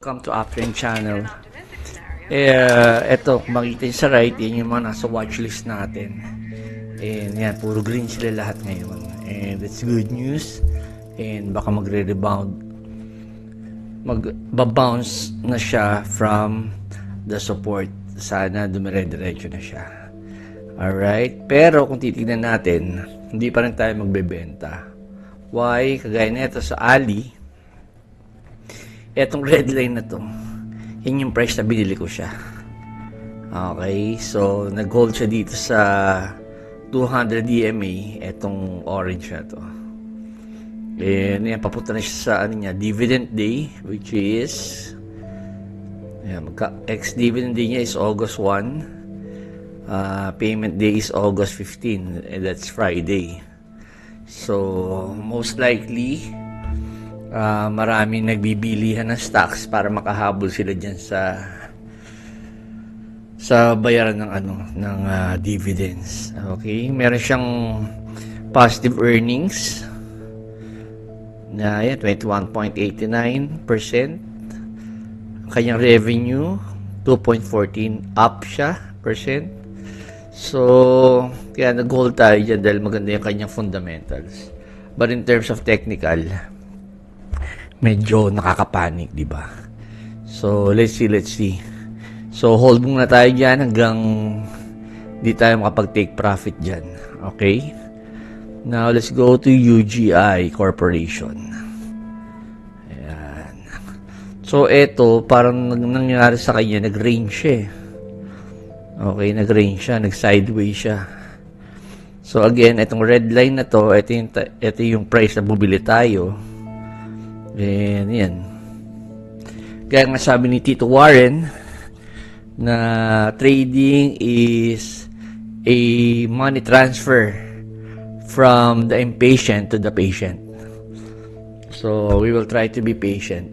Welcome to Uptrend Channel. Eto, kung makikita nyo sa right, yan yung mga nasa watchlist natin. And yan, puro green sila lahat ngayon. And it's good news. And baka magre-rebound. Magbabounce na siya from the support. Sana dumire-diretso na siya. Alright? Pero kung titignan natin, hindi pa rin tayo magbebenta. Why? Kagaya na ito sa Ali, etong red line na to, yun yung price na binili ko siya. Okay, so nag-hold siya dito sa 200 EMA, etong orange na to. And yan, papunta na siya sa dividend day, which is ex-dividend day niya is August 1. Payment day is August 15, and that's Friday. So most likely maraming nagbibilihan ng stocks para makahabol sila diyan sa bayaran ng dividends. Okay, meron siyang positive earnings na 21.89%. Kanyang revenue 2.14 up siya percent. So kaya nag-hold tayo dyan dahil maganda yung kanyang fundamentals. But in terms of technical, medyo nakakapanik, di ba? So, let's see. So, hold muna tayo dyan hanggang di tayo makapag-take profit dyan. Okay? Now, let's go to UGI Corporation. Ayan. So, eto, parang nangyari sa kanya, nag-range siya. Okay, nag-range siya, nag-sideways siya. So, again, etong red line na to, ito yung price na bumili tayo. And yan. Kaya nga sabi ni Tito Warren na trading is a money transfer from the impatient to the patient. So we will try to be patient.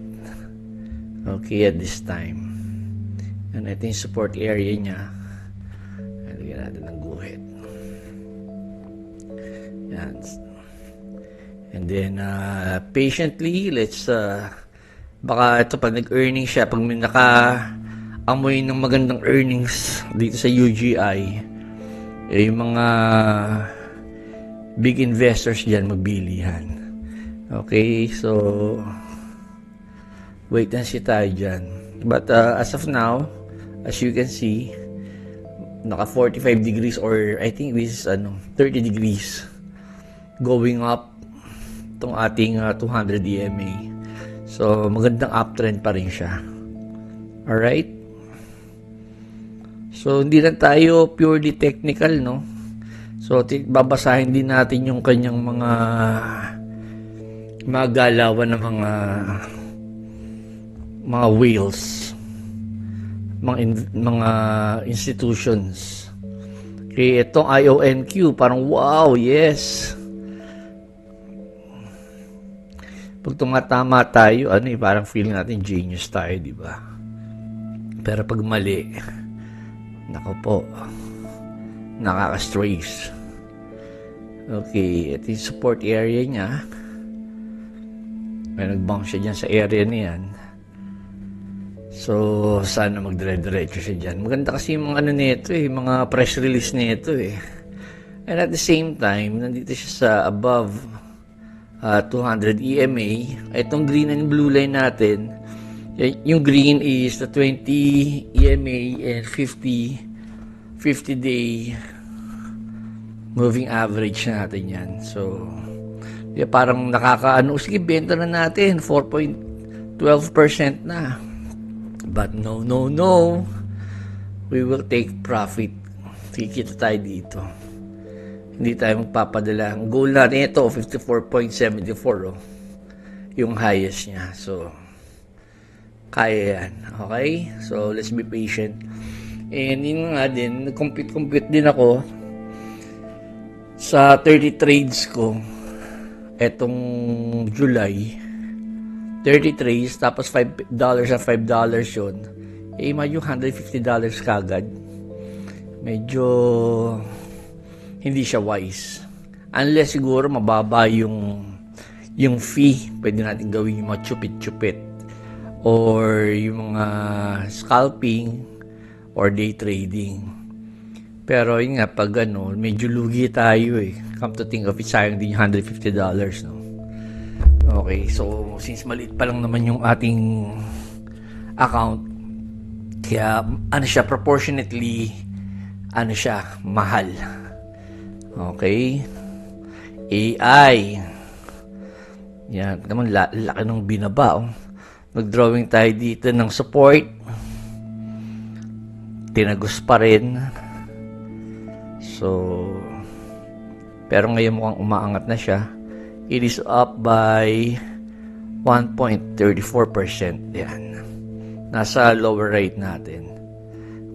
Okay, at this time. And ito yung support area niya. Lagyan natin ng guhit. Yan. And then, patiently, let's, baka ito pag nag-earnings siya, pag may naka-amoy ng magandang earnings dito sa UGI, yung mga big investors dyan magbilihan. Okay, so, wait and see tayo dyan. But, as of now, as you can see, naka 45 degrees or I think this is 30 degrees going up itong ating 200 EMA. So, magandang uptrend pa rin siya. Alright? So, hindi lang tayo purely technical, no? So, babasahin din natin yung kanyang mga galawan ng mga whales, mga institutions. Okay, itong IONQ, parang wow, yes. Pag tumatama tayo, parang feeling natin genius tayo, di ba? Pero pag mali, nako po, nakaka-strays. Okay, ito yung support area niya. May nag-bounce siya dyan sa area niyan. So, sana magdire-diretso siya dyan. Maganda kasi yung mga nito mga press release nito And at the same time, nandito siya sa above 200 EMA. Itong green and blue line natin, yung green is the 20 EMA and 50 day moving average natin yan. So, parang sige, benta na natin, 4.12% na. But no, we will take profit. Kikita tayo dito. Hindi tayo magpapadala. Ang goal natin ito, 54.74, yung highest niya. So, kaya yan. Okay? So, let's be patient. And yun nga din, nag-compute din ako sa 30 trades ko etong July. 30 trades, tapos $5 at $5 yun. Medyo $150 kagad. Medyo hindi siya wise. Unless siguro mababa yung fee, pwede natin gawin yung mga chupit-chupit. or yung mga scalping or day trading. Pero yun nga, pag medyo lugi tayo eh. Come to think of it, sayang din yung $150, no? Okay, so since maliit pa lang naman yung ating account, kaya siya, proportionately, siya, mahal. Okay? AI. Yan, naman laki ng binaba. Nag-drawing tayo dito ng support. Tinagos pa rin. So, pero ngayon mukhang umaangat na siya. It is up by 1.34%. Yan. Nasa lower rate natin.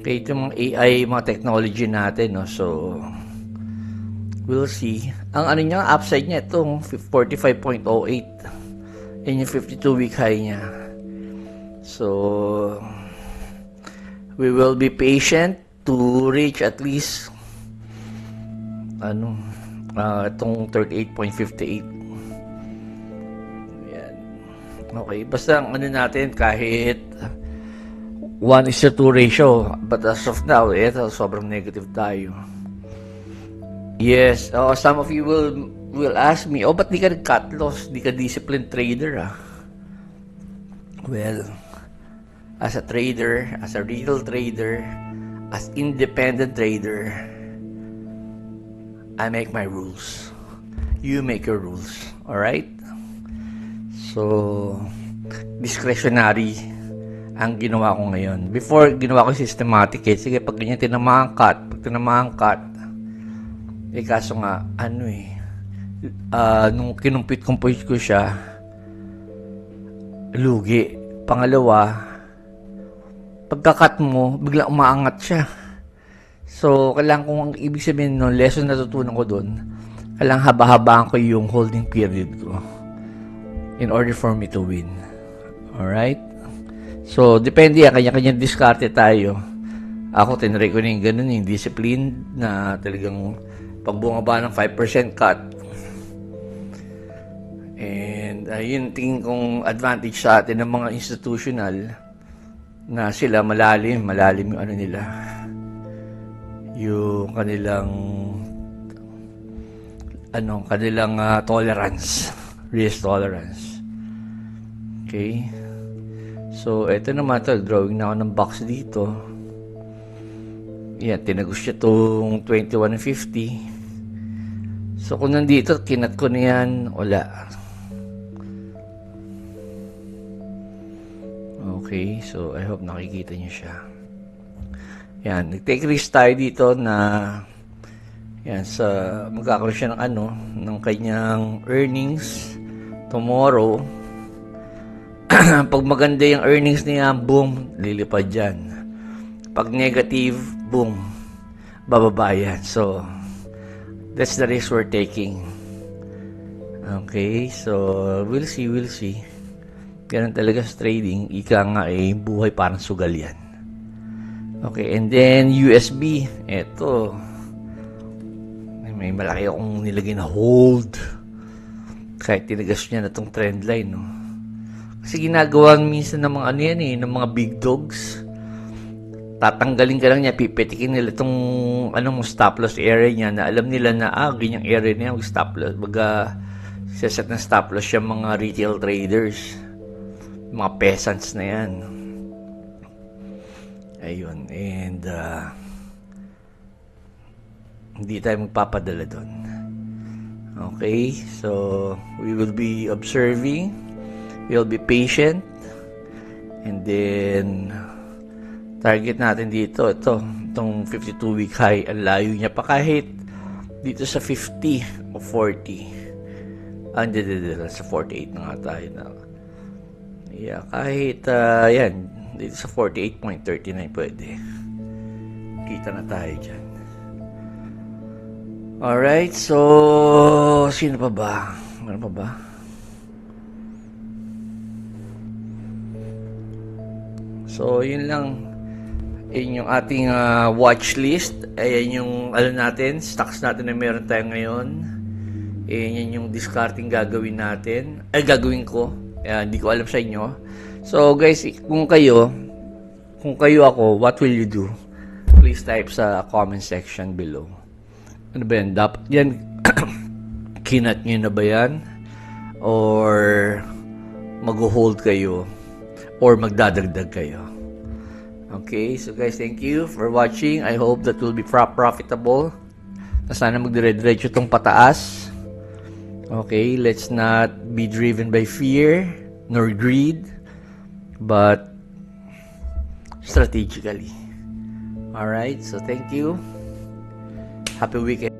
Okay, ito mga AI, mga technology natin, no? So, we'll see. Ang niya, upside niya, itong 45.08. Yan yung 52-week high niya. So, we will be patient to reach at least itong 38.58. Yan. Okay, basta ang natin, kahit 1:2 ratio, but as of now, sobrang negative tayo. Yes, some of you will ask me, ba't di ka nag-cut loss? Di ka disciplined trader, ah? Well, as a trader, as a retail trader, as independent trader, I make my rules. You make your rules. Alright? So, discretionary ang ginawa ko ngayon. Before, ginawa ko systematic eh. Sige, pag ganyan tinamahan cut, kaso nga, nung kinumpit-kumpit ko siya, lugi. Pangalawa, pagka-cut mo, biglang umaangat siya. So, kailangan kong, ang ibig sabihin no, lesson na natutunan ko doon, kailangan haba-habaan ko yung holding period ko in order for me to win. Alright? So, depende yan, kanya-kanya diskarte tayo. Ako, tinry ko na yung ganun, yung discipline na talagang pag bumaba ng 5% cut. And yun tingin kong advantage sa atin ng mga institutional na sila malalim yung nila. Yung kanilang tolerance, risk tolerance. Okay? So, eto naman ito, drawing na ako ng box dito. Yan, tinagos siya itong 21.50. So, kung nandito, kinat ko na yan, wala. Okay, so I hope nakikita niyo siya. Yan, nag-take risk tayo dito na yan, magkakaroon siya ng kanyang earnings tomorrow. Pag maganda yung earnings niya, boom, lilipad dyan. Pag negative, boom, bababa yan. So, that's the risk we're taking. Okay, so we'll see. Ganun talaga sa trading. Ika nga buhay parang sugal yan. Okay, and then USB. Eto. May malaki akong nilagay na hold. Kahit tinagas niya na itong trend line, no? Kasi ginagawa minsan ng mga ng mga big dogs. Tatanggalin ka lang niya, pipitikin nila itong stop loss area niya na alam nila na ganyang area niya mag-stop loss. Set ng stop loss yung mga retail traders. Mga peasants na yan. Ayun. And hindi tayo magpapadala doon. Okay? So, we will be observing. We'll be patient. And then, target natin dito. Itong 52-week high. Ang layo niya pa kahit dito sa 50 o 40. Hindi. Sa 48 na nga tayo na. Yeah, kahit yan, dito sa 48.39 pwede. Kita na tayo dyan. Alright, so sino pa ba? Ano pa ba? So, yun lang. Yun yung ating watch list. Ayan yung natin, stocks natin na meron tayo ngayon. Ayan yung discarding gagawin natin. Gagawin ko. Hindi ko alam sa inyo. So guys, kung kayo ako, what will you do? Please type sa comment section below. Ano ba yan? Dapat yan, kinat nyo na ba yan? Or mag-hold kayo? Or magdadagdag kayo? Okay, so guys, thank you for watching. I hope that will be profitable. Na sana magdire-diretso itong pataas. Okay, let's not be driven by fear nor greed, but strategically. Alright, so thank you. Happy weekend.